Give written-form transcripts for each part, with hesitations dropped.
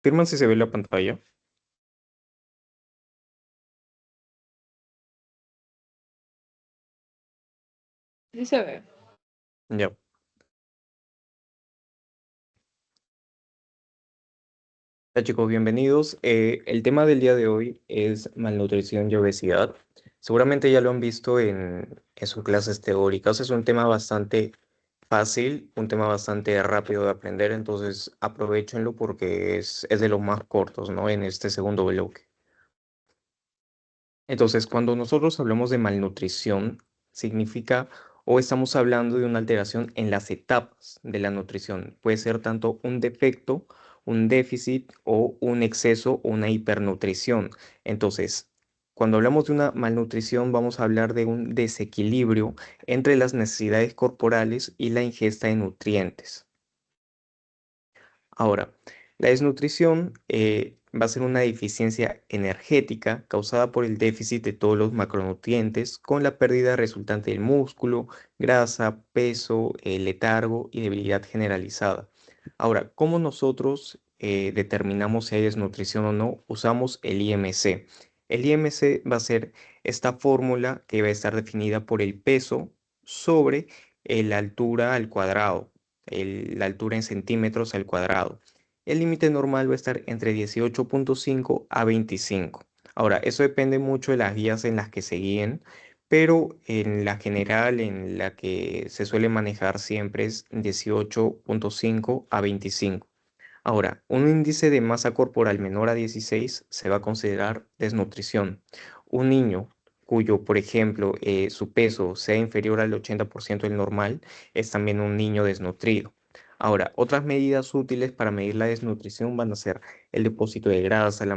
Firman si se ve la pantalla. Sí se ve. Ya. Hola chicos, bienvenidos. El tema del día de hoy es malnutrición y obesidad. Seguramente ya lo han visto en sus clases teóricas. Es un tema bastante fácil, un tema bastante rápido de aprender, entonces aprovechenlo porque es de los más cortos, ¿no? En este segundo bloque. Entonces, cuando nosotros hablamos de malnutrición, significa o estamos hablando de una alteración en las etapas de la nutrición. Puede ser tanto un defecto, un déficit o un exceso o una hipernutrición. Entonces, cuando hablamos de una malnutrición, vamos a hablar de un desequilibrio entre las necesidades corporales y la ingesta de nutrientes. Ahora, la desnutrición va a ser una deficiencia energética causada por el déficit de todos los macronutrientes con la pérdida resultante del músculo, grasa, peso, letargo y debilidad generalizada. Ahora, ¿cómo nosotros determinamos si hay desnutrición o no? Usamos el IMC. El IMC va a ser esta fórmula que va a estar definida por el peso sobre la altura al cuadrado, la altura en centímetros al cuadrado. El límite normal va a estar entre 18,5 a 25. Ahora, eso depende mucho de las guías en las que se guíen, pero en la general, en la que se suele manejar siempre es 18,5 a 25. Ahora, un índice de masa corporal menor a 16 se va a considerar desnutrición. Un niño cuyo, por ejemplo, su peso sea inferior al 80% del normal, es también un niño desnutrido. Ahora, otras medidas útiles para medir la desnutrición van a ser el depósito de grasa, la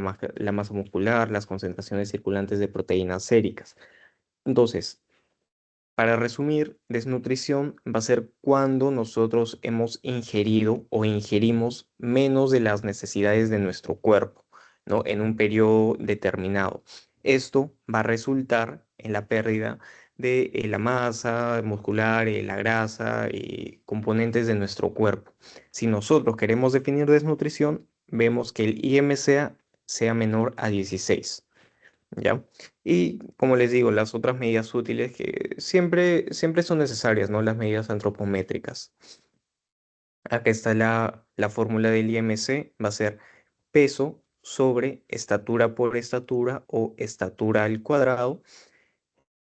masa muscular, las concentraciones circulantes de proteínas séricas. Entonces, para resumir, desnutrición va a ser cuando nosotros hemos ingerido o ingerimos menos de las necesidades de nuestro cuerpo, ¿no? En un periodo determinado. Esto va a resultar en la pérdida de la masa muscular, la grasa y componentes de nuestro cuerpo. Si nosotros queremos definir desnutrición, vemos que el IMC sea menor a 16. ¿Ya? Y como les digo, las otras medidas útiles que siempre son necesarias, ¿no? Las medidas antropométricas. Acá está la fórmula del IMC, va a ser peso sobre estatura por estatura o estatura al cuadrado.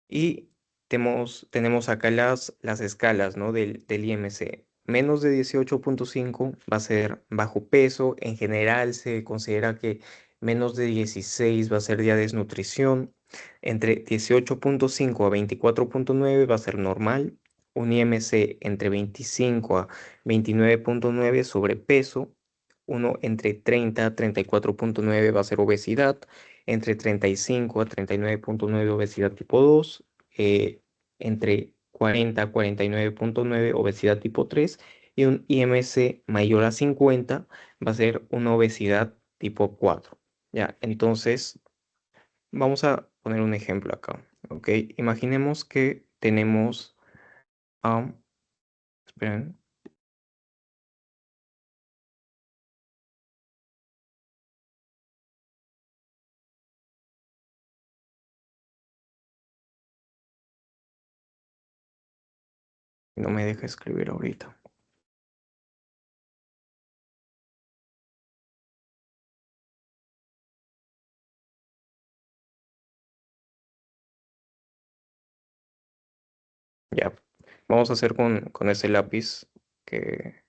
Y tenemos acá las escalas, ¿no? del IMC. Menos de 18,5 va a ser bajo peso. En general se considera que menos de 16 va a ser ya desnutrición. Entre 18,5 a 24,9 va a ser normal. Un IMC entre 25 a 29,9 sobrepeso. Uno entre 30 a 34,9 va a ser obesidad. Entre 35 a 39,9 obesidad tipo 2, entre 40 a 49,9 obesidad tipo 3 y un IMC mayor a 50 va a ser una obesidad tipo 4. Ya, entonces vamos a poner un ejemplo acá, ¿ok? Imaginemos que tenemos, esperen, no me deja escribir ahorita. Ya, vamos a hacer con ese lápiz que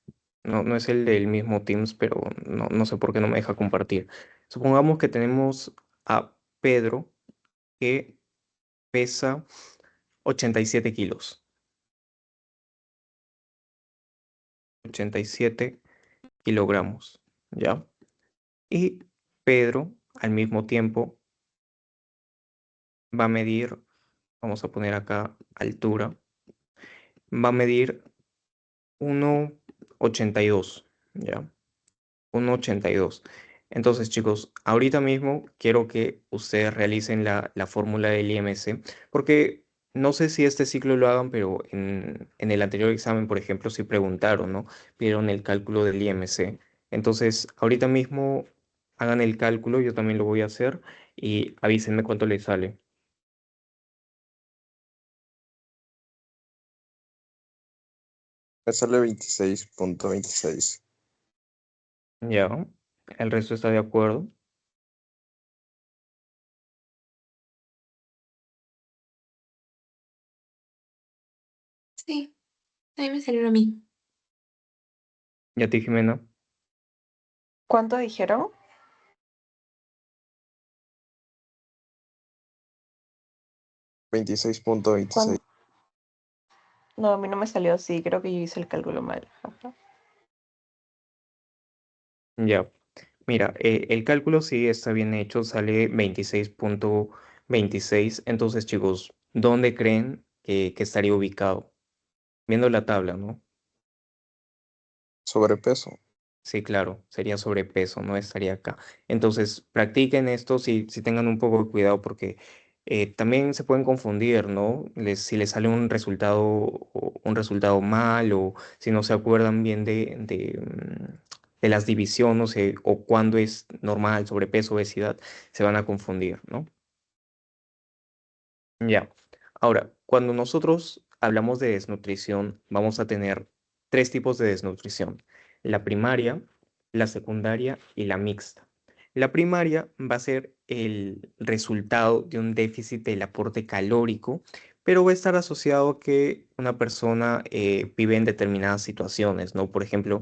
no es el del mismo Teams, pero no sé por qué no me deja compartir. Supongamos que tenemos a Pedro que pesa 87 kilos. 87 kilogramos, ¿ya? Y Pedro al mismo tiempo va a medir, vamos a poner acá altura, va a medir 1,82, ¿ya? 1,82. Entonces, chicos, ahorita mismo quiero que ustedes realicen la fórmula del IMC, porque no sé si este ciclo lo hagan, pero en el anterior examen, por ejemplo, sí preguntaron, ¿no? Pidieron el cálculo del IMC. Entonces, ahorita mismo hagan el cálculo, yo también lo voy a hacer y avísenme cuánto les sale. Me sale 26.26. Ya, el resto está de acuerdo. Sí, a mí me salió a mí. ¿Y a ti, Jimena? ¿Cuánto dijeron? 26.26. ¿Cuán- No, a mí no me salió así, creo que yo hice el cálculo mal. Ajá. Ya, mira, el cálculo sí está bien hecho, sale 26.26. Entonces, chicos, ¿dónde creen que estaría ubicado? Viendo la tabla, ¿no? Sobrepeso. Sí, claro, sería sobrepeso, no estaría acá. Entonces, practiquen esto, si tengan un poco de cuidado porque también se pueden confundir, ¿no? Si les sale un resultado mal o si no se acuerdan bien de las divisiones o cuándo es normal, sobrepeso, obesidad, se van a confundir, ¿no? Ya. Ahora, cuando nosotros hablamos de desnutrición, vamos a tener tres tipos de desnutrición: la primaria, la secundaria y la mixta. La primaria va a ser el resultado de un déficit del aporte calórico, pero va a estar asociado a que una persona vive en determinadas situaciones, ¿no? Por ejemplo,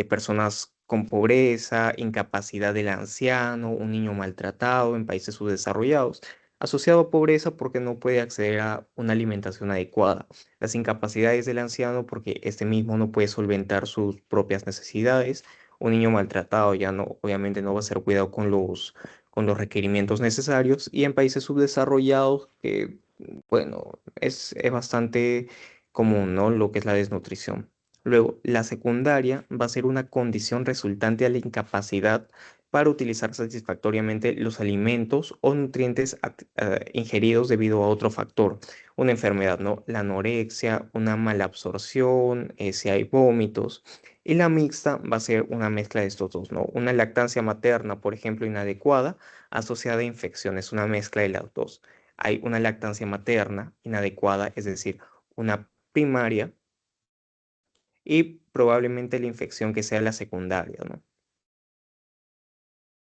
personas con pobreza, incapacidad del anciano, un niño maltratado en países subdesarrollados asociado a pobreza porque no puede acceder a una alimentación adecuada, las incapacidades del anciano porque este mismo no puede solventar sus propias necesidades, un niño maltratado ya no, obviamente no va a ser cuidado con los requerimientos necesarios y en países subdesarrollados que, bueno, es bastante común, ¿no? Lo que es la desnutrición. Luego, la secundaria va a ser una condición resultante de la incapacidad para utilizar satisfactoriamente los alimentos o nutrientes ingeridos debido a otro factor, una enfermedad, ¿no? La anorexia, una mala absorción, si hay vómitos. Y la mixta va a ser una mezcla de estos dos, ¿no? Una lactancia materna, por ejemplo, inadecuada, asociada a infecciones, una mezcla de las dos. Hay una lactancia materna inadecuada, es decir, una primaria y probablemente la infección que sea la secundaria, ¿no?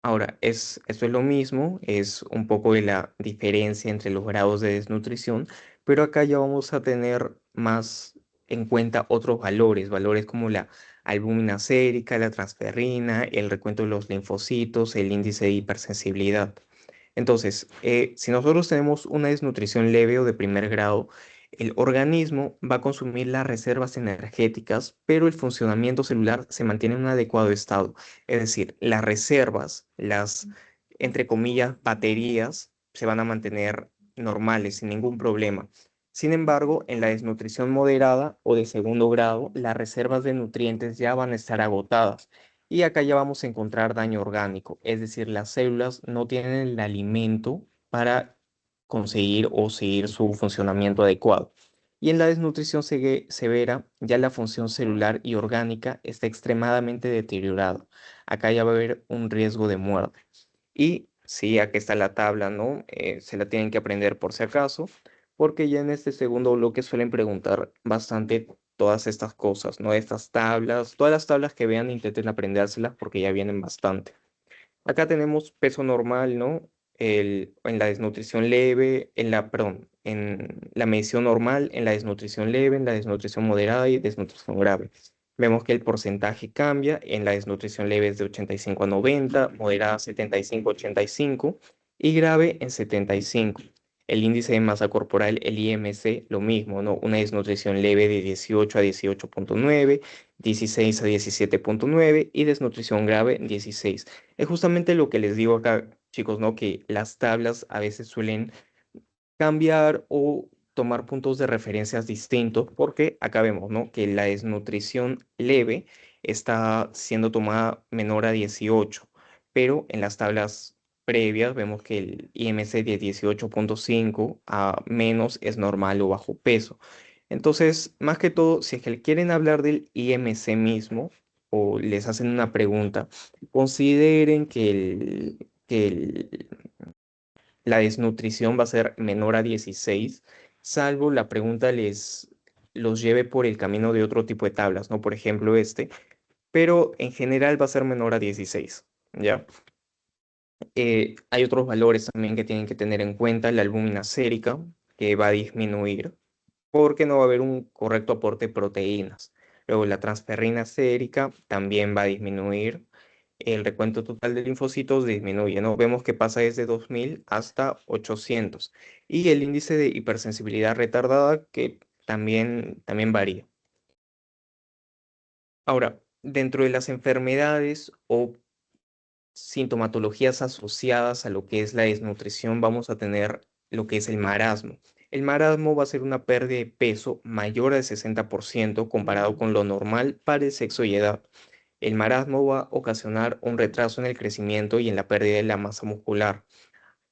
Ahora, esto es lo mismo, es un poco de la diferencia entre los grados de desnutrición, pero acá ya vamos a tener más en cuenta otros valores, valores como la albúmina sérica, la transferrina, el recuento de los linfocitos, el índice de hipersensibilidad. Entonces, si nosotros tenemos una desnutrición leve o de primer grado, el organismo va a consumir las reservas energéticas, pero el funcionamiento celular se mantiene en un adecuado estado. Es decir, las reservas, las, entre comillas, baterías, se van a mantener normales, sin ningún problema. Sin embargo, en la desnutrición moderada o de segundo grado, las reservas de nutrientes ya van a estar agotadas. Y acá ya vamos a encontrar daño orgánico, es decir, las células no tienen el alimento para conseguir o seguir su funcionamiento adecuado. Y en la desnutrición severa, ya la función celular y orgánica está extremadamente deteriorada. Acá ya va a haber un riesgo de muerte. Y sí, aquí está la tabla, ¿no? Se la tienen que aprender por si acaso, porque ya en este segundo bloque suelen preguntar bastante todas estas cosas, ¿no? Estas tablas, todas las tablas que vean, intenten aprendérselas porque ya vienen bastante. Acá tenemos peso normal, ¿no? En la desnutrición leve, perdón, en la medición normal, en la desnutrición leve, en la desnutrición moderada y desnutrición grave. Vemos que el porcentaje cambia, en la desnutrición leve es de 85 a 90, moderada 75 a 85 y grave en 75. El índice de masa corporal, el IMC, lo mismo, ¿no? Una desnutrición leve de 18 a 18.9, 16 a 17.9 y desnutrición grave 16. Es justamente lo que les digo acá, chicos, ¿no? Que las tablas a veces suelen cambiar o tomar puntos de referencias distintos, porque acá vemos, ¿no? Que la desnutrición leve está siendo tomada menor a 18, pero en las tablas previas vemos que el IMC de 18.5 a menos es normal o bajo peso. Entonces, más que todo, si es que quieren hablar del IMC mismo, o les hacen una pregunta, consideren la desnutrición va a ser menor a 16, salvo la pregunta los lleve por el camino de otro tipo de tablas, ¿no? Por ejemplo, pero en general va a ser menor a 16, ¿ya? Hay otros valores también que tienen que tener en cuenta, la albúmina sérica, que va a disminuir porque no va a haber un correcto aporte de proteínas. Luego la transferrina sérica también va a disminuir. El recuento total de linfocitos disminuye, ¿no? Vemos que pasa desde 2000 hasta 800. Y el índice de hipersensibilidad retardada que también varía. Ahora, dentro de las enfermedades o sintomatologías asociadas a lo que es la desnutrición, vamos a tener lo que es el marasmo. El marasmo va a ser una pérdida de peso mayor al 60% comparado con lo normal para el sexo y edad. El marasmo va a ocasionar un retraso en el crecimiento y en la pérdida de la masa muscular.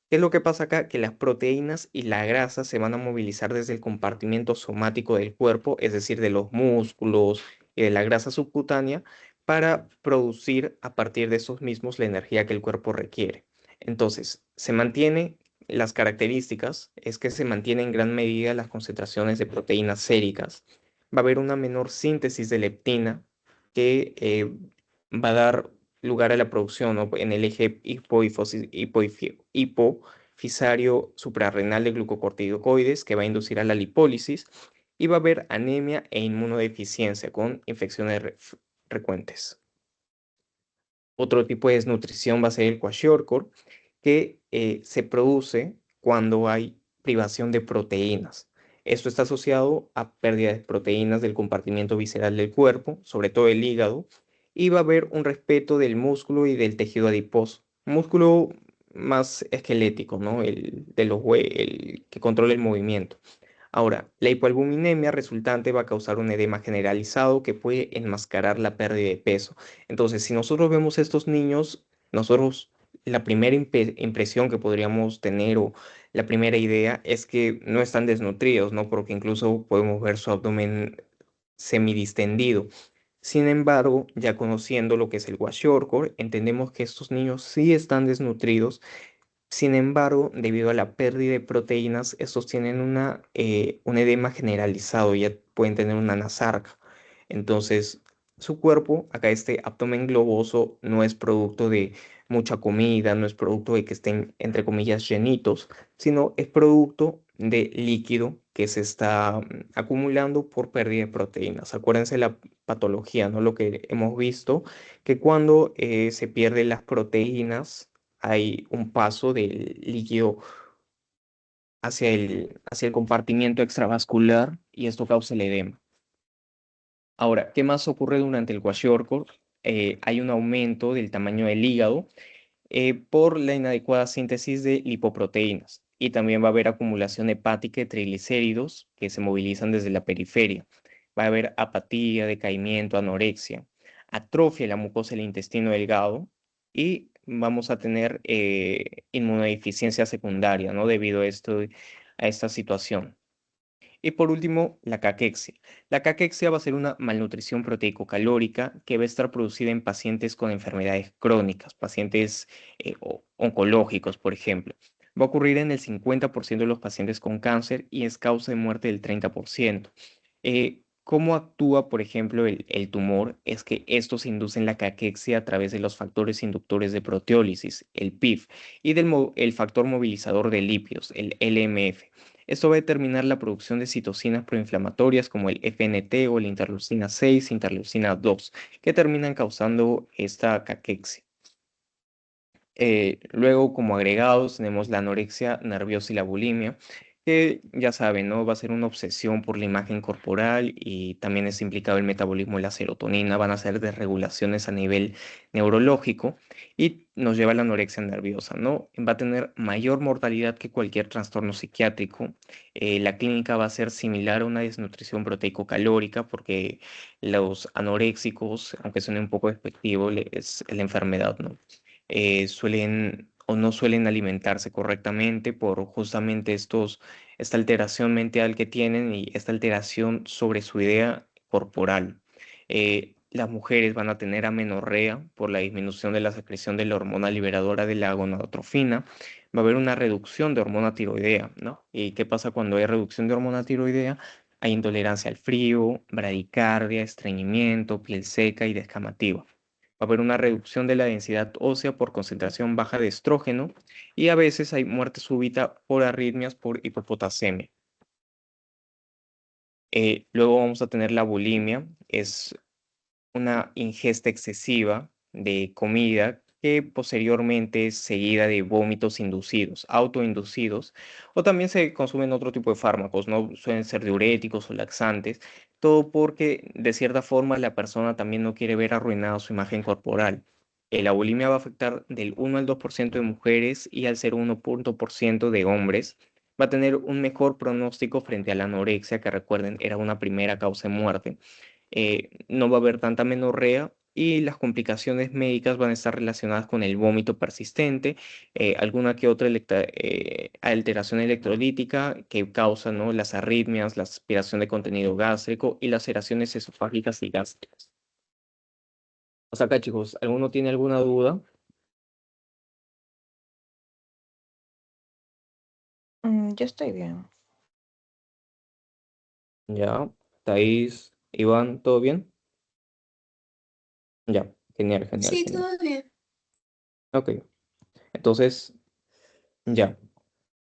¿Qué es lo que pasa acá? Que las proteínas y la grasa se van a movilizar desde el compartimiento somático del cuerpo, es decir, de los músculos y de la grasa subcutánea, para producir a partir de esos mismos la energía que el cuerpo requiere. Entonces, se mantiene las características, es que se mantiene en gran medida las concentraciones de proteínas séricas. Va a haber una menor síntesis de leptina que va a dar lugar a la producción, ¿no? En el eje hipofisario suprarrenal de glucocorticoides que va a inducir a la lipólisis y va a haber anemia e inmunodeficiencia con infecciones frecuentes. Otro tipo de desnutrición va a ser el kwashiorkor, que se produce cuando hay privación de proteínas. Esto está asociado a pérdida de proteínas del compartimiento visceral del cuerpo, sobre todo el hígado, y va a haber un respeto del músculo y del tejido adiposo. Músculo más esquelético, ¿no? El que controla el movimiento. Ahora, la hipoalbuminemia resultante va a causar un edema generalizado que puede enmascarar la pérdida de peso. Entonces, si nosotros vemos a estos niños, nosotros la primera impresión que podríamos tener o la primera idea es que no están desnutridos, ¿no? Porque incluso podemos ver su abdomen semidistendido. Sin embargo, ya conociendo lo que es el kwashiorkor, entendemos que estos niños sí están desnutridos. Sin embargo, debido a la pérdida de proteínas, estos tienen un edema generalizado, ya pueden tener una anasarca. Entonces, su cuerpo, acá este abdomen globoso, no es producto de mucha comida, no es producto de que estén, entre comillas, llenitos, sino es producto de líquido que se está acumulando por pérdida de proteínas. Acuérdense la patología, ¿no? Lo que hemos visto, que cuando se pierden las proteínas, hay un paso del líquido hacia el compartimiento extravascular y esto causa el edema. Ahora, ¿qué más ocurre durante el kwashiorkor? Hay un aumento del tamaño del hígado por la inadecuada síntesis de lipoproteínas y también va a haber acumulación hepática de triglicéridos que se movilizan desde la periferia. Va a haber apatía, decaimiento, anorexia, atrofia de la mucosa del intestino delgado y vamos a tener inmunodeficiencia secundaria, ¿no? Debido a esta situación. Y por último, la caquexia. La caquexia va a ser una malnutrición proteico-calórica que va a estar producida en pacientes con enfermedades crónicas, pacientes oncológicos, por ejemplo. Va a ocurrir en el 50% de los pacientes con cáncer y es causa de muerte del 30%. ¿Cómo actúa, por ejemplo, el tumor? Es que estos inducen la caquexia a través de los factores inductores de proteólisis, el PIF, y el factor movilizador de lípidos, el LMF. Esto va a determinar la producción de citocinas proinflamatorias como el FNT o la interleucina 6, interleucina 2, que terminan causando esta caquexia. Luego, como agregados, tenemos la anorexia nerviosa y la bulimia, que ya saben, ¿no? Va a ser una obsesión por la imagen corporal y también es implicado el metabolismo de la serotonina, van a ser desregulaciones a nivel neurológico y nos lleva a la anorexia nerviosa, ¿no? Va a tener mayor mortalidad que cualquier trastorno psiquiátrico. La clínica va a ser similar a una desnutrición proteico-calórica porque los anoréxicos, aunque suene un poco despectivo, es la enfermedad, ¿no? Suelen o no suelen alimentarse correctamente por justamente esta alteración mental que tienen y esta alteración sobre su idea corporal. las mujeres van a tener amenorrea por la disminución de la secreción de la hormona liberadora de la gonadotrofina. Va a haber una reducción de hormona tiroidea, ¿no? ¿Y qué pasa cuando hay reducción de hormona tiroidea? Hay intolerancia al frío, bradicardia, estreñimiento, piel seca y descamativa. Va a haber una reducción de la densidad ósea por concentración baja de estrógeno y a veces hay muerte súbita por arritmias por hipopotasemia. Luego vamos a tener la bulimia, es una ingesta excesiva de comida que posteriormente es seguida de vómitos inducidos, autoinducidos, o también se consumen otro tipo de fármacos, ¿no? Suelen ser diuréticos o laxantes, todo porque de cierta forma la persona también no quiere ver arruinada su imagen corporal. La bulimia va a afectar del 1 al 2% de mujeres y al 0,1% de hombres. Va a tener un mejor pronóstico frente a la anorexia, que recuerden era una primera causa de muerte. No va a haber tanta menorrea y las complicaciones médicas van a estar relacionadas con el vómito persistente, alguna que otra alteración electrolítica que causa, ¿no?, las arritmias, la aspiración de contenido gástrico y las laceraciones esofágicas y gástricas. O sea, acá, chicos, ¿alguno tiene alguna duda? Yo estoy bien. Ya, Thais, Iván, ¿todo bien? Ya, genial, genial, Sí, genial. todo bien. Ok, entonces, ya.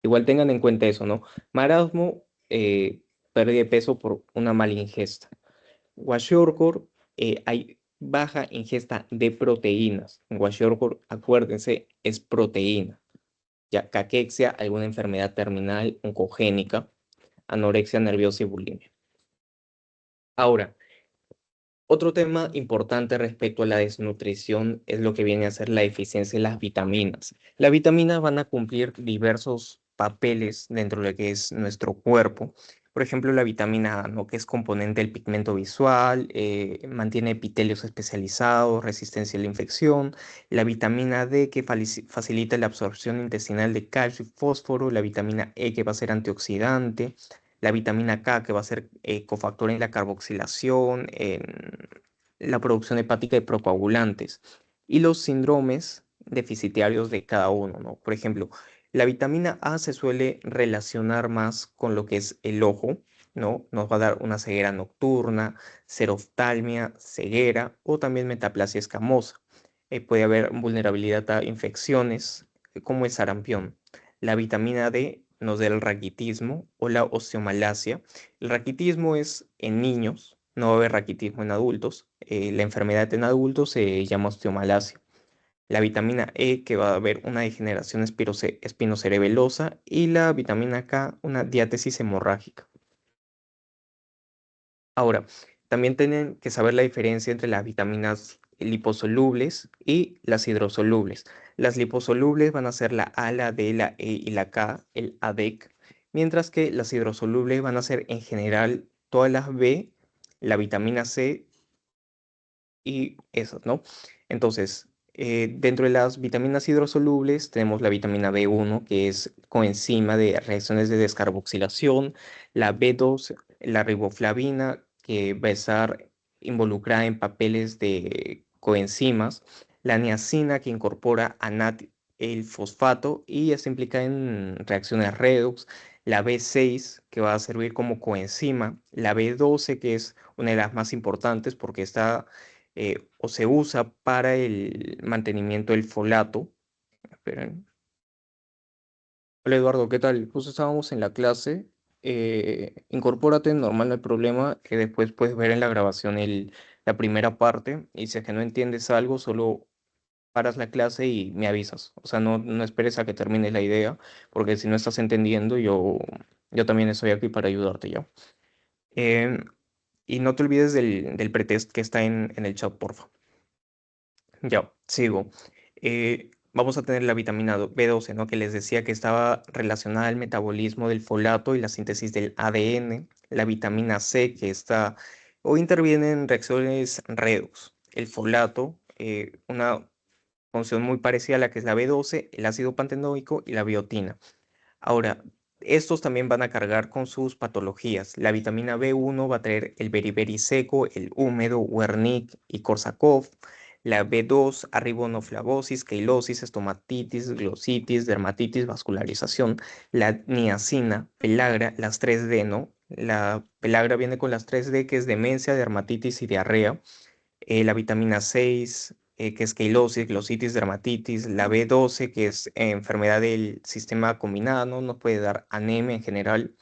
Igual tengan en cuenta eso, ¿no? Marasmo, pérdida de peso por una mala ingesta. Kwashiorkor, hay baja ingesta de proteínas. En Kwashiorkor, acuérdense, es proteína. Ya, caquexia, alguna enfermedad terminal oncogénica, anorexia nerviosa y bulimia. Ahora, otro tema importante respecto a la desnutrición es lo que viene a ser la deficiencia de las vitaminas. Las vitaminas van a cumplir diversos papeles dentro de lo que es nuestro cuerpo. Por ejemplo, la vitamina A, ¿no?, que es componente del pigmento visual, mantiene epitelios especializados, resistencia a la infección. La vitamina D, que facilita la absorción intestinal de calcio y fósforo. La vitamina E, que va a ser antioxidante. La vitamina K, que va a ser cofactor en la carboxilación, en la producción hepática de procoagulantes, y los síndromes deficitarios de cada uno, ¿no? Por ejemplo, la vitamina A se suele relacionar más con lo que es el ojo, ¿no? Nos va a dar una ceguera nocturna, xeroftalmia, ceguera o también metaplasia escamosa. Puede haber vulnerabilidad a infecciones, como el sarampión. La vitamina D nos da el raquitismo o la osteomalacia. El raquitismo es en niños, no va a haber raquitismo en adultos. La enfermedad en adultos se llama osteomalacia. La vitamina E, que va a haber una degeneración espinocerebelosa, y la vitamina K, una diátesis hemorrágica. Ahora, también tienen que saber la diferencia entre las vitaminas liposolubles y las hidrosolubles. Las liposolubles van a ser la A, la D, la E y la K, el ADEC, mientras que las hidrosolubles van a ser en general todas las B, la vitamina C y esas, ¿no? Entonces, dentro de las vitaminas hidrosolubles tenemos la vitamina B1, que es coenzima de reacciones de descarboxilación, la B2, la riboflavina, que va a estar involucrada en papeles de coenzimas, la niacina, que incorpora el fosfato y está implicada en reacciones redox, la B6, que va a servir como coenzima, la B12, que es una de las más importantes porque está o se usa para el mantenimiento del folato. Esperen. Hola Eduardo, ¿qué tal? Justo estábamos en la clase. Incorpórate, normal, no hay problema, que después puedes ver en la grabación la primera parte y si es que no entiendes algo, solo paras la clase y me avisas. O sea, no esperes a que termines la idea, porque si no estás entendiendo, yo también estoy aquí para ayudarte ya. Em, y no te olvides del pretest que está en el chat, porfa. Ya, sigo. Vamos a tener la vitamina B12, ¿no? Que les decía que estaba relacionada al metabolismo del folato y la síntesis del ADN. La vitamina C, que está o interviene en reacciones redox. El folato, una función muy parecida a la que es la B12, el ácido pantenoico y la biotina. Ahora, estos también van a cargar con sus patologías. La vitamina B1 va a traer el beriberi seco, el húmedo, Wernicke y Korsakoff. La B2, arribonoflavosis, queilosis, estomatitis, glositis, dermatitis, vascularización. La niacina, pelagra, las 3D, ¿no? La pelagra viene con las 3D, que es demencia, dermatitis y diarrea. La vitamina 6, que es queilosis, glositis, dermatitis, la B12, que es enfermedad del sistema combinado, ¿no? Nos puede dar anemia en general,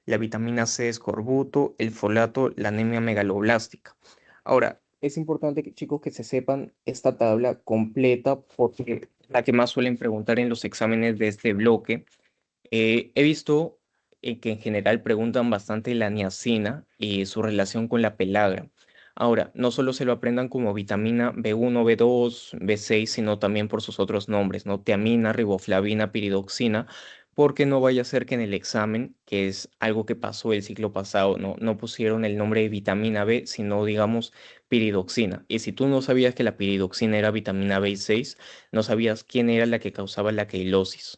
la vitamina C, escorbuto, el folato, la anemia megaloblástica. Ahora, es importante que, chicos, que se sepan esta tabla completa porque la que más suelen preguntar en los exámenes de este bloque. He visto que en general preguntan bastante la niacina y su relación con la pelagra. Ahora, no solo se lo aprendan como vitamina B1, B2, B6, sino también por sus otros nombres, ¿no? Tiamina, riboflavina, piridoxina, porque no vaya a ser que en el examen, que es algo que pasó el ciclo pasado, no pusieron el nombre de vitamina B, sino digamos piridoxina. Y si tú no sabías que la piridoxina era vitamina B6, no sabías quién era la que causaba la queilosis.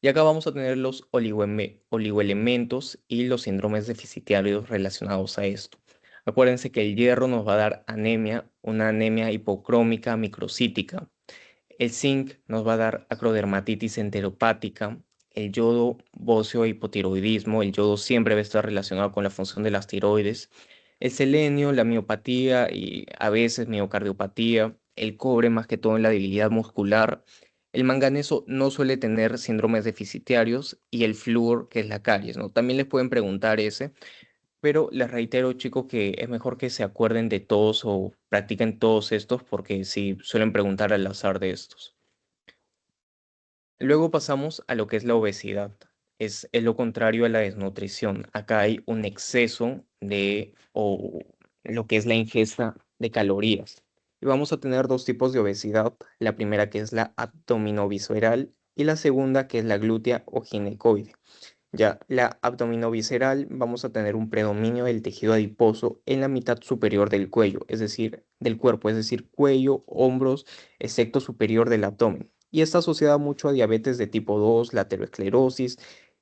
Y acá vamos a tener los oligoelementos y los síndromes deficitarios relacionados a esto. Acuérdense que el hierro nos va a dar anemia, una anemia hipocrómica microcítica. El zinc nos va a dar acrodermatitis enteropática. El yodo, bóseo, hipotiroidismo. El yodo siempre va a estar relacionado con la función de las tiroides. El selenio, la miopatía y a veces miocardiopatía. El cobre, más que todo en la debilidad muscular. El manganeso no suele tener síndromes deficitarios y el flúor, que es la caries, ¿no? También les pueden preguntar ese, pero les reitero, chicos, que es mejor que se acuerden de todos o practiquen todos estos porque sí suelen preguntar al azar de estos. Luego pasamos a lo que es la obesidad. Es lo contrario a la desnutrición. Acá hay un exceso de o lo que es la ingesta de calorías. Y vamos a tener dos tipos de obesidad. La primera que es la abdominovisceral y la segunda que es la glútea o ginecoide. Ya, la abdominovisceral vamos a tener un predominio del tejido adiposo en la mitad superior del cuello, es decir, del cuerpo, es decir, cuello, hombros, sector superior del abdomen. Y está asociada mucho a diabetes de tipo 2, la aterosclerosis,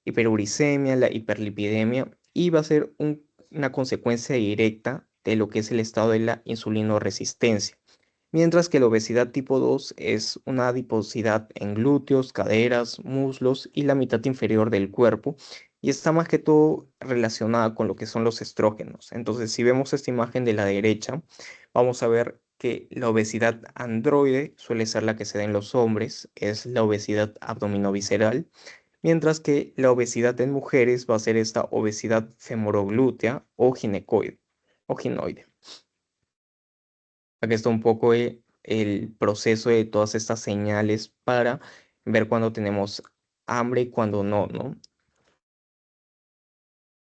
hiperuricemia, la hiperlipidemia y va a ser una consecuencia directa de lo que es el estado de la insulinoresistencia. Mientras que la obesidad tipo 2 es una adiposidad en glúteos, caderas, muslos y la mitad inferior del cuerpo y está más que todo relacionada con lo que son los estrógenos. Entonces, si vemos esta imagen de la derecha, vamos a ver que la obesidad androide suele ser la que se da en los hombres, es la obesidad abdominovisceral, mientras que la obesidad en mujeres va a ser esta obesidad femoroglútea o ginecoide o ginoide. Aquí está un poco el proceso de todas estas señales para ver cuando tenemos hambre y cuando no, ¿no?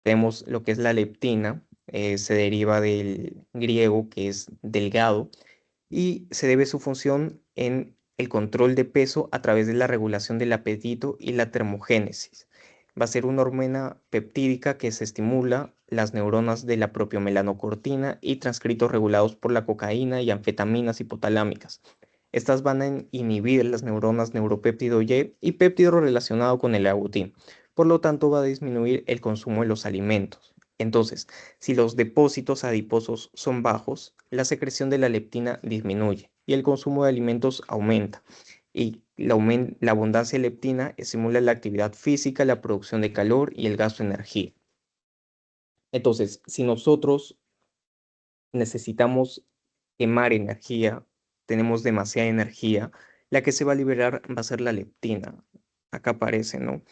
Tenemos lo que es la leptina, se deriva del griego que es delgado y se debe su función en el control de peso a través de la regulación del apetito y la termogénesis. Va a ser una hormona peptídica que se estimula las neuronas de la propiomelaanocortina y transcritos regulados por la cocaína y anfetaminas hipotalámicas. Estas van a inhibir las neuronas neuropéptido y péptido relacionado con el agutín. Por lo tanto, va a disminuir el consumo de los alimentos. Entonces, si los depósitos adiposos son bajos, la secreción de la leptina disminuye y el consumo de alimentos aumenta. Y la abundancia de leptina estimula la actividad física, la producción de calor y el gasto de energía. Entonces, si nosotros necesitamos quemar energía, tenemos demasiada energía, la que se va a liberar va a ser la leptina. Acá aparece, ¿no?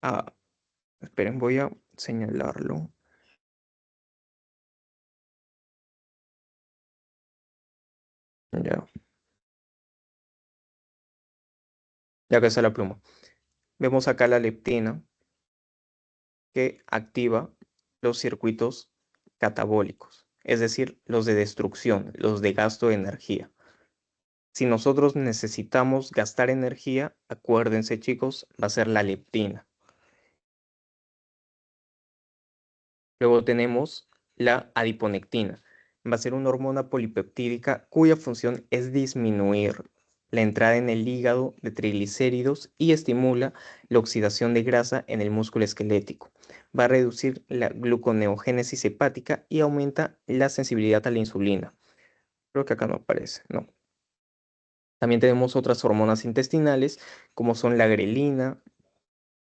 Ah, esperen, voy a señalarlo. Ya, ya que está la pluma. Vemos acá la leptina que activa los circuitos catabólicos, es decir, los de destrucción, los de gasto de energía. Si nosotros necesitamos gastar energía, acuérdense chicos, va a ser la leptina. Luego tenemos la adiponectina. Va a ser una hormona polipeptídica cuya función es disminuir la entrada en el hígado de triglicéridos y estimula la oxidación de grasa en el músculo esquelético. Va a reducir la gluconeogénesis hepática y aumenta la sensibilidad a la insulina. Creo que acá no aparece, no. También tenemos otras hormonas intestinales, como son la grelina,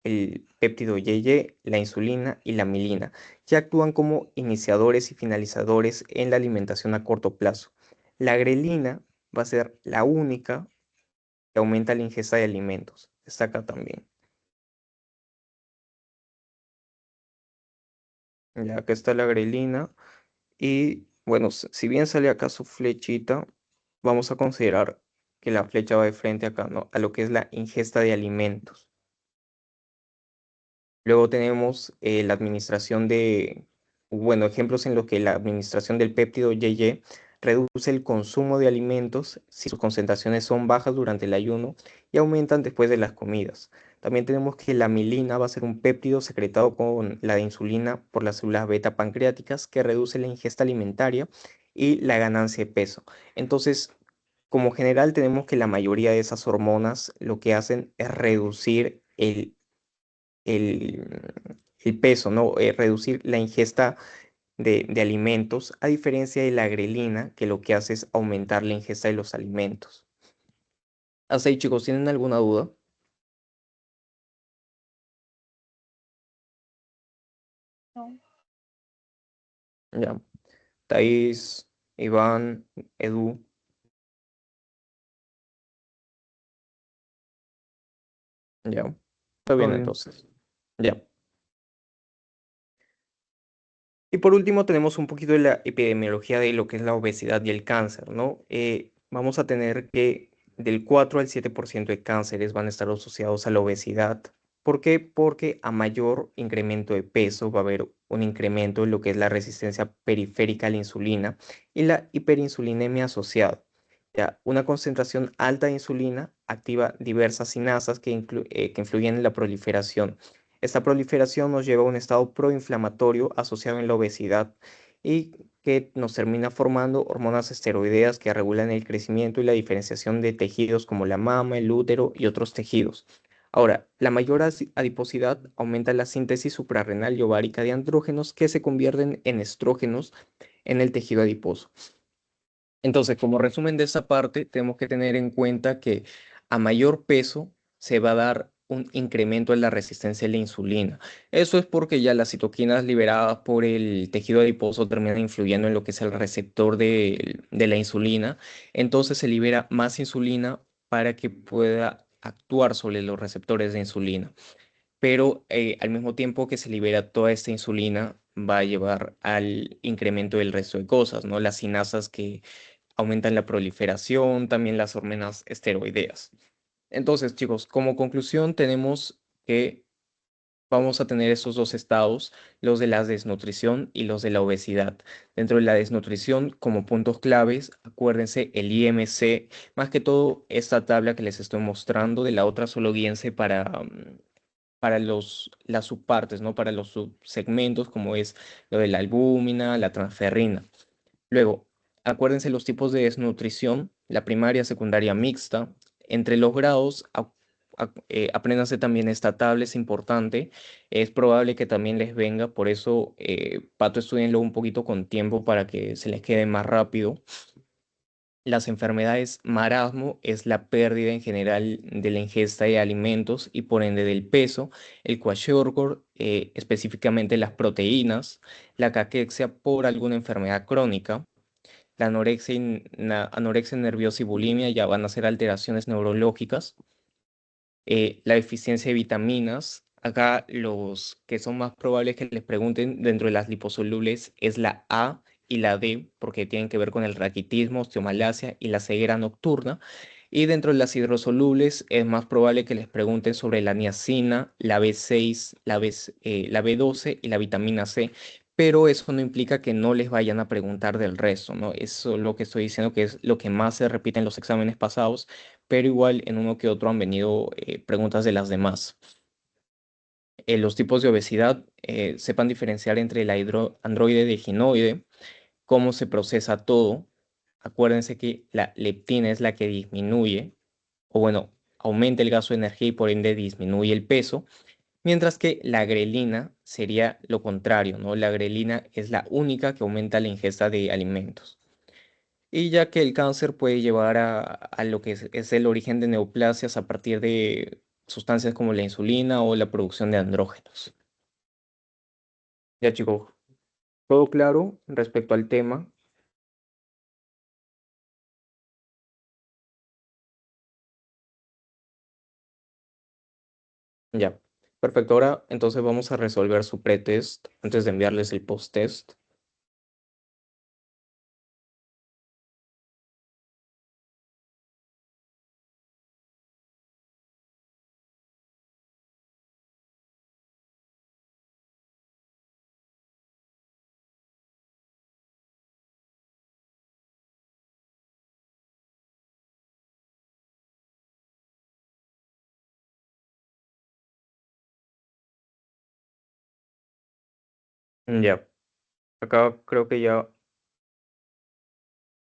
el péptido YY, la insulina y la milina, que actúan como iniciadores y finalizadores en la alimentación a corto plazo. La grelina va a ser la única que aumenta la ingesta de alimentos. Está acá también. Ya acá está la grelina. Y bueno, si bien sale acá su flechita, vamos a considerar que la flecha va de frente acá, ¿no? A lo que es la ingesta de alimentos. Luego tenemos la administración de, bueno, ejemplos en los que la administración del péptido YY reduce el consumo de alimentos si sus concentraciones son bajas durante el ayuno y aumentan después de las comidas. También tenemos que la milina va a ser un péptido secretado con la de insulina por las células beta pancreáticas que reduce la ingesta alimentaria y la ganancia de peso. Entonces, como general, tenemos que la mayoría de esas hormonas lo que hacen es reducir el peso, ¿no? Reducir la ingesta de alimentos, a diferencia de la grelina, que lo que hace es aumentar la ingesta de los alimentos. Hasta ahí, chicos, ¿tienen alguna duda? No. Ya. Thais, Iván, Edu, ya. Está bien, Todo bien. entonces. Ya. Y por último, tenemos un poquito de la epidemiología de lo que es la obesidad y el cáncer, ¿no? Vamos a tener que del 4 al 7% de cánceres van a estar asociados a la obesidad. ¿Por qué? Porque a mayor incremento de peso va a haber un incremento en lo que es la resistencia periférica a la insulina y la hiperinsulinemia asociada. Ya, una concentración alta de insulina activa diversas sinasas que influyen en la proliferación. Esta proliferación nos lleva a un estado proinflamatorio asociado en la obesidad y que nos termina formando hormonas esteroideas que regulan el crecimiento y la diferenciación de tejidos como la mama, el útero y otros tejidos. Ahora, la mayor adiposidad aumenta la síntesis suprarrenal y ovárica de andrógenos que se convierten en estrógenos en el tejido adiposo. Entonces, como resumen de esa parte, tenemos que tener en cuenta que a mayor peso se va a dar un incremento en la resistencia a la insulina. Eso es porque ya las citoquinas liberadas por el tejido adiposo terminan influyendo en lo que es el receptor de la insulina. Entonces se libera más insulina para que pueda actuar sobre los receptores de insulina. Pero al mismo tiempo que se libera toda esta insulina, va a llevar al incremento del resto de cosas, ¿no? Las sinasas que aumentan la proliferación, también las hormonas esteroideas. Entonces, chicos, como conclusión tenemos que vamos a tener estos dos estados, los de la desnutrición y los de la obesidad. Dentro de la desnutrición, como puntos claves, acuérdense el IMC, más que todo esta tabla que les estoy mostrando, de la otra solo guíense para las subpartes, ¿no? Para los subsegmentos, como es lo de la albúmina, la transferrina. Luego, acuérdense los tipos de desnutrición, la primaria, secundaria, mixta. Entre los grados, apréndanse también esta tabla, es importante. Es probable que también les venga, por eso, Pato, estudienlo un poquito con tiempo para que se les quede más rápido. Las enfermedades marasmo es la pérdida en general de la ingesta de alimentos y por ende del peso, el kwashiorkor, específicamente las proteínas, la caquexia por alguna enfermedad crónica, la anorexia nerviosa y bulimia ya van a ser alteraciones neurológicas, la deficiencia de vitaminas. Acá los que son más probables que les pregunten dentro de las liposolubles es la A y la D, porque tienen que ver con el raquitismo, osteomalacia y la ceguera nocturna. Y dentro de las hidrosolubles es más probable que les pregunten sobre la niacina, la B6, la B12 y la vitamina C. Pero eso no implica que no les vayan a preguntar del resto, ¿no? Eso es lo que estoy diciendo que es lo que más se repite en los exámenes pasados, pero igual en uno que otro han venido preguntas de las demás. Los tipos de obesidad, sepan diferenciar entre la androide y ginoide, cómo se procesa todo. Acuérdense que la leptina es la que disminuye o bueno, aumenta el gasto de energía y por ende disminuye el peso, mientras que la grelina sería lo contrario, ¿no? La grelina es la única que aumenta la ingesta de alimentos. Y ya que el cáncer puede llevar a lo que es el origen de neoplasias a partir de sustancias como la insulina o la producción de andrógenos. Ya chicos, ¿todo claro respecto al tema? Ya, perfecto. Ahora entonces vamos a resolver su pretest antes de enviarles el post-test. Ya, acá creo que ya,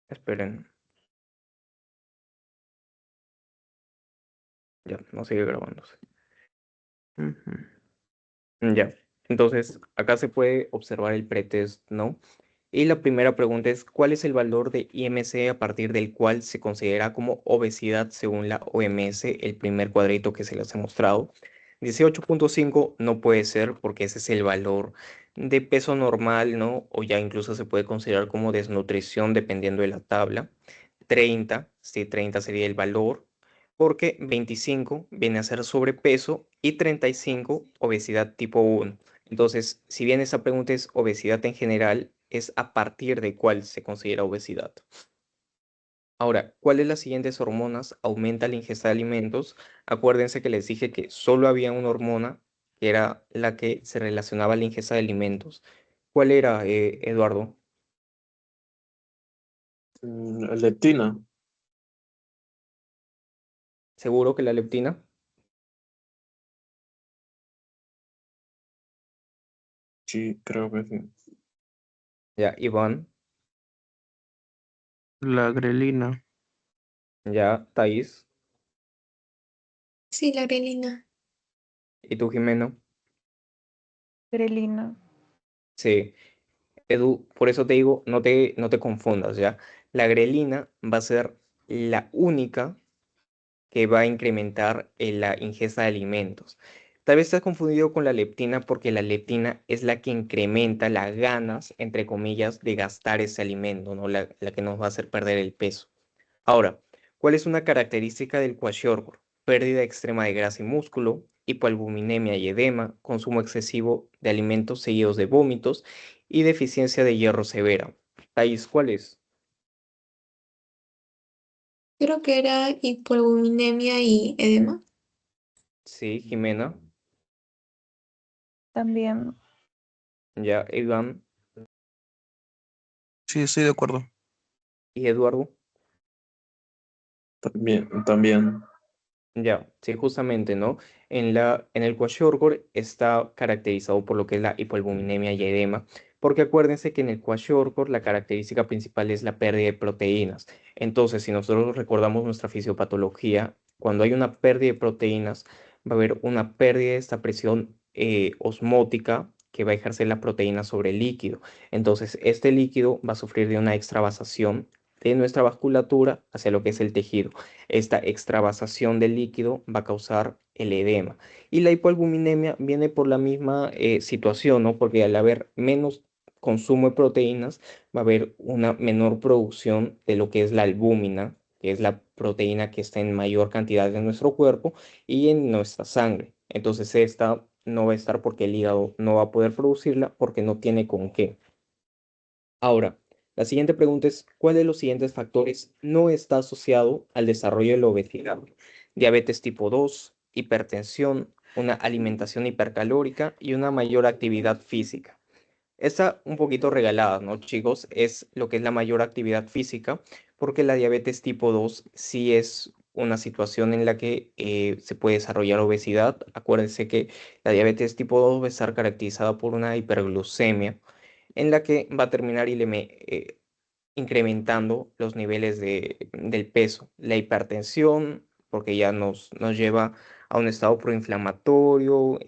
esperen, ya, no sigue grabándose. Ujú. Ya, entonces acá se puede observar el pretest, ¿no? Y la primera pregunta es, ¿cuál es el valor de IMC a partir del cual se considera como obesidad según la OMS, el primer cuadrito que se les ha mostrado? 18,5 no puede ser porque ese es el valor de peso normal, ¿no? O ya incluso se puede considerar como desnutrición dependiendo de la tabla. 30, sí, 30 sería el valor, porque 25 viene a ser sobrepeso y 35 obesidad tipo 1. Entonces, si bien esa pregunta es obesidad en general, es a partir de cuál se considera obesidad. Ahora, ¿cuáles las siguientes hormonas aumentan la ingesta de alimentos? Acuérdense que les dije que solo había una hormona, que era la que se relacionaba a la ingesta de alimentos. ¿Cuál era, Eduardo? Leptina. ¿Seguro que la leptina? Sí, creo que sí. Ya, Iván, La grelina. ya, Thais, Sí, la grelina. ¿y tú, Jimeno? Grelina. Sí. Edu, por eso te digo, no te confundas, ¿ya? La grelina va a ser la única que va a incrementar la ingesta de alimentos. Tal vez estás confundido con la leptina porque la leptina es la que incrementa las ganas, entre comillas, de gastar ese alimento, ¿no? La que nos va a hacer perder el peso. Ahora, ¿cuál es una característica del kwashiorkor? Pérdida extrema de grasa y músculo, hipoalbuminemia y edema, consumo excesivo de alimentos seguidos de vómitos y deficiencia de hierro severa. Thais, ¿cuál es? Creo que era hipoalbuminemia y edema. Sí, Jimena, También. ya, Iván Sí, estoy de acuerdo. y Eduardo. También. Ya, sí, justamente, ¿no? En el kwashiorkor está caracterizado por lo que es la hipoalbuminemia y edema, porque acuérdense que en el kwashiorkor la característica principal es la pérdida de proteínas. Entonces, si nosotros recordamos nuestra fisiopatología, cuando hay una pérdida de proteínas, va a haber una pérdida de esta presión osmótica que va a ejercer la proteína sobre el líquido. Entonces, este líquido va a sufrir de una extravasación de nuestra vasculatura hacia lo que es el tejido. Esta extravasación del líquido va a causar el edema. Y la hipoalbuminemia viene por la misma situación, ¿no? Porque al haber menos consumo de proteínas, va a haber una menor producción de lo que es la albúmina, que es la proteína que está en mayor cantidad en nuestro cuerpo y en nuestra sangre. Entonces esta no va a estar porque el hígado no va a poder producirla porque no tiene con qué. Ahora, la siguiente pregunta es, ¿cuál de los siguientes factores no está asociado al desarrollo de la obesidad? Diabetes tipo 2, hipertensión, una alimentación hipercalórica y una mayor actividad física. Está un poquito regalada, ¿no, chicos? Es lo que es la mayor actividad física, porque la diabetes tipo 2 sí es una situación en la que se puede desarrollar obesidad. Acuérdense que la diabetes tipo 2 va a estar caracterizada por una hiperglucemia en la que va a terminar incrementando los niveles del peso. La hipertensión porque ya nos lleva a un estado proinflamatorio,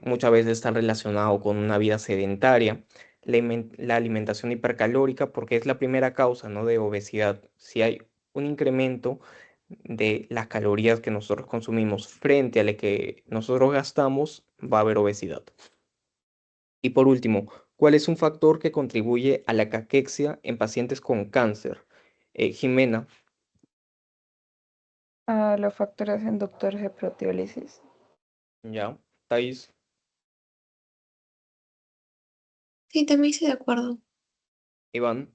muchas veces está relacionado con una vida sedentaria. La alimentación hipercalórica, porque es la primera causa, ¿no?, de obesidad. Si hay un incremento de las calorías que nosotros consumimos frente a lo que nosotros gastamos, va a haber obesidad. Y por último, ¿cuál es un factor que contribuye a la caquexia en pacientes con cáncer? Jimena, Los factores inductores de proteólisis. ya. Thais, Sí, también estoy de acuerdo. Iván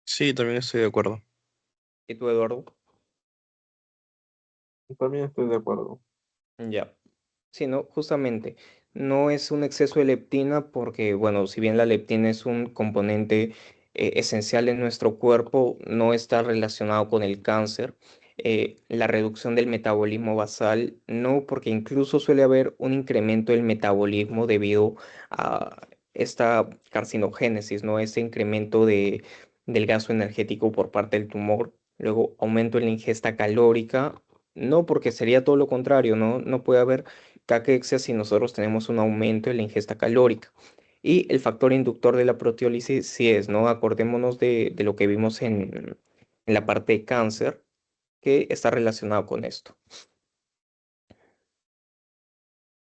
Sí, también estoy de acuerdo. y tú, Eduardo. También estoy de acuerdo. Ya. Sí, no, justamente, no es un exceso de leptina porque, bueno, si bien la leptina es un componente esencial en nuestro cuerpo, no está relacionado con el cáncer. La reducción del metabolismo basal, no, porque incluso suele haber un incremento del metabolismo debido a esta carcinogénesis, ¿no? Ese incremento del gasto energético por parte del tumor. Luego, aumento en la ingesta calórica. No, porque sería todo lo contrario, ¿no? No puede haber caquexia si nosotros tenemos un aumento en la ingesta calórica. Y el factor inductor de la proteólisis sí es, ¿no? Acordémonos de lo que vimos en la parte de cáncer, que está relacionado con esto.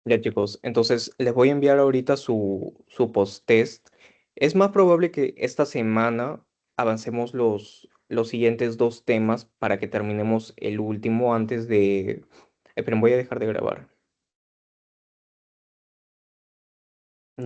Ya, chicos, entonces les voy a enviar ahorita su post-test. Es más probable que esta semana avancemos los siguientes dos temas para que terminemos el último antes de... Esperen, voy a dejar de grabar.